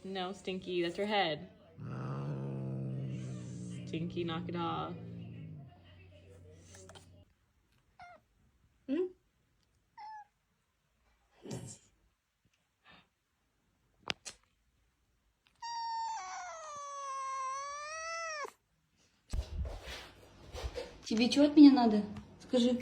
No, Stinky, that's her head. Stinky, knock it off. Тебе что от меня надо? Скажи.